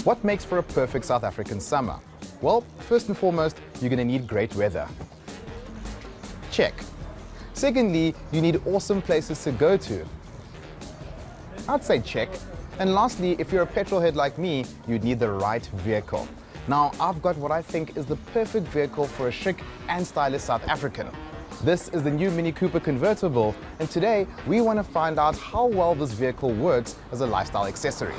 What makes for a perfect South African summer? Well, first and foremost, you're going to need great weather. Check. Secondly, you need awesome places to go to. I'd say check. And lastly, if you're a petrolhead like me, you'd need the right vehicle. Now, I've got what I think is the perfect vehicle for a chic and stylish South African. This is the new Mini Cooper Convertible, and today we want to find out how well this vehicle works as a lifestyle accessory.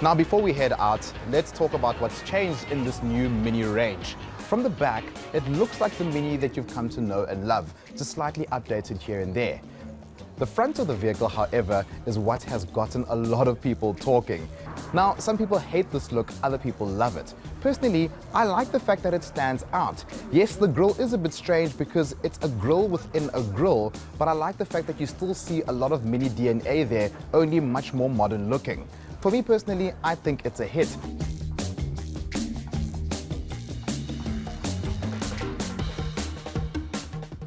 Now, before we head out, let's talk about what's changed in this new Mini range. From the back, it looks like the Mini that you've come to know and love, just slightly updated here and there. The front of the vehicle, however, is what has gotten a lot of people talking. Now, some people hate this look, other people love it. Personally, I like the fact that it stands out. Yes, the grille is a bit strange because it's a grille within a grille, but I like the fact that you still see a lot of Mini DNA there, only much more modern looking. For me personally, I think it's a hit.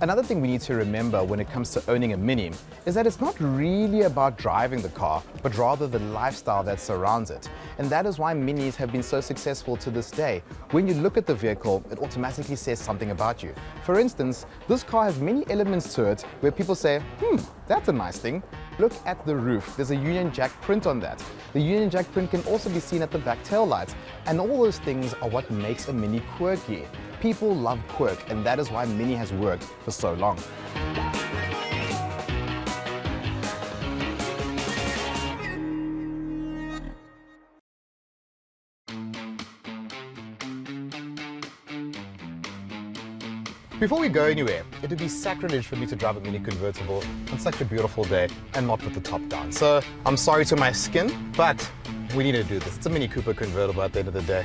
Another thing we need to remember when it comes to owning a Mini is that it's not really about driving the car, but rather the lifestyle that surrounds it. And that is why Minis have been so successful to this day. When you look at the vehicle, it automatically says something about you. For instance, this car has many elements to it where people say, that's a nice thing. Look at the roof. There's a Union Jack print on that. The Union Jack print can also be seen at the back tail lights. And all those things are what makes a Mini quirky. People love quirk, and that is why Mini has worked for so long. Before we go anywhere, it would be sacrilege for me to drive a Mini convertible on such a beautiful day and not with the top down. So I'm sorry to my skin, but we need to do this. It's a Mini Cooper convertible at the end of the day.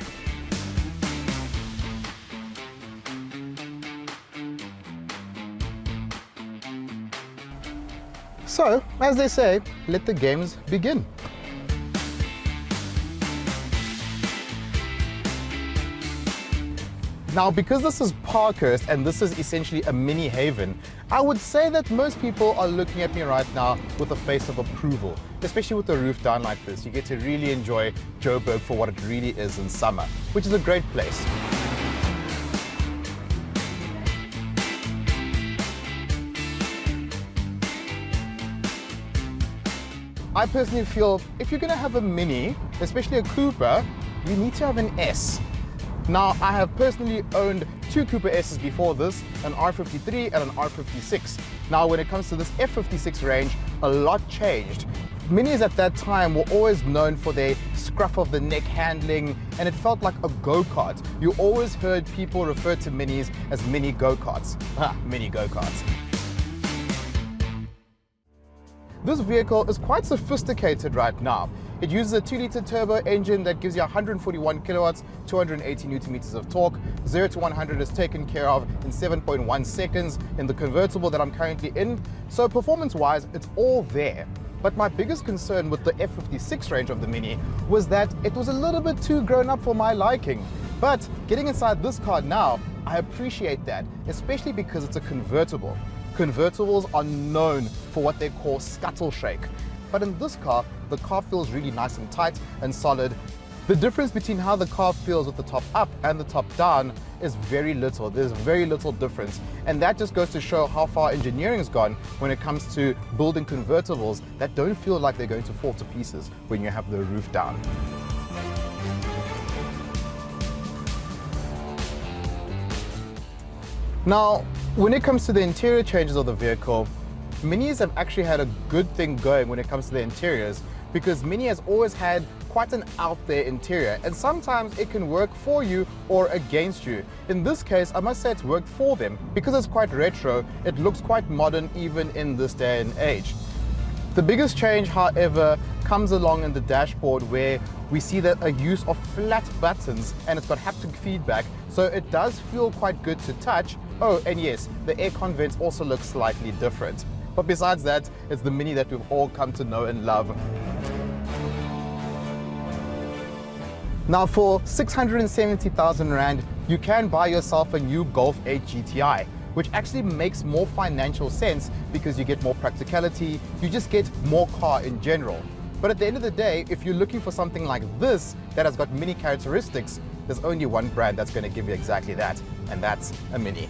So, as they say, let the games begin. Now, because this is Parkhurst and this is essentially a mini haven, I would say that most people are looking at me right now with a face of approval, especially with the roof down like this. You get to really enjoy Joburg for what it really is in summer, which is a great place. I personally feel if you're going to have a Mini, especially a Cooper, you need to have an S. Now, I have personally owned two Cooper S's before this, an R53 and an R56. Now, when it comes to this F56 range, a lot changed. Minis at that time were always known for their scruff of the neck handling, and it felt like a go-kart. You always heard people refer to Minis as mini go-karts. Mini go-karts. This vehicle is quite sophisticated right now. It uses a 2-liter turbo engine that gives you 141 kilowatts, 280 newton meters of torque. 0 to 100 is taken care of in 7.1 seconds in the convertible that I'm currently in. So performance-wise, it's all there. But my biggest concern with the F56 range of the Mini was that it was a little bit too grown up for my liking. But getting inside this car now, I appreciate that, especially because it's a convertible. Convertibles are known for what they call scuttle shake. But in this car, the car feels really nice and tight and solid. The difference between how the car feels with the top up and the top down is very little. There's very little difference. And that just goes to show how far engineering has gone when it comes to building convertibles that don't feel like they're going to fall to pieces when you have the roof down. Now, when it comes to the interior changes of the vehicle, Minis have actually had a good thing going when it comes to the interiors, because Mini has always had quite an out there interior, and sometimes it can work for you or against you. In this case, I must say it's worked for them. Because it's quite retro, it looks quite modern even in this day and age. The biggest change, however, comes along in the dashboard, where we see that a use of flat buttons, and it's got haptic feedback, so it does feel quite good to touch. Oh, and yes, the aircon vents also look slightly different. But besides that, it's the Mini that we've all come to know and love. Now, for 670,000 Rand, you can buy yourself a new Golf 8 GTI. which actually makes more financial sense because you get more practicality, you just get more car in general. But at the end of the day, if you're looking for something like this that has got Mini characteristics, there's only one brand that's going to give you exactly that, and that's a Mini.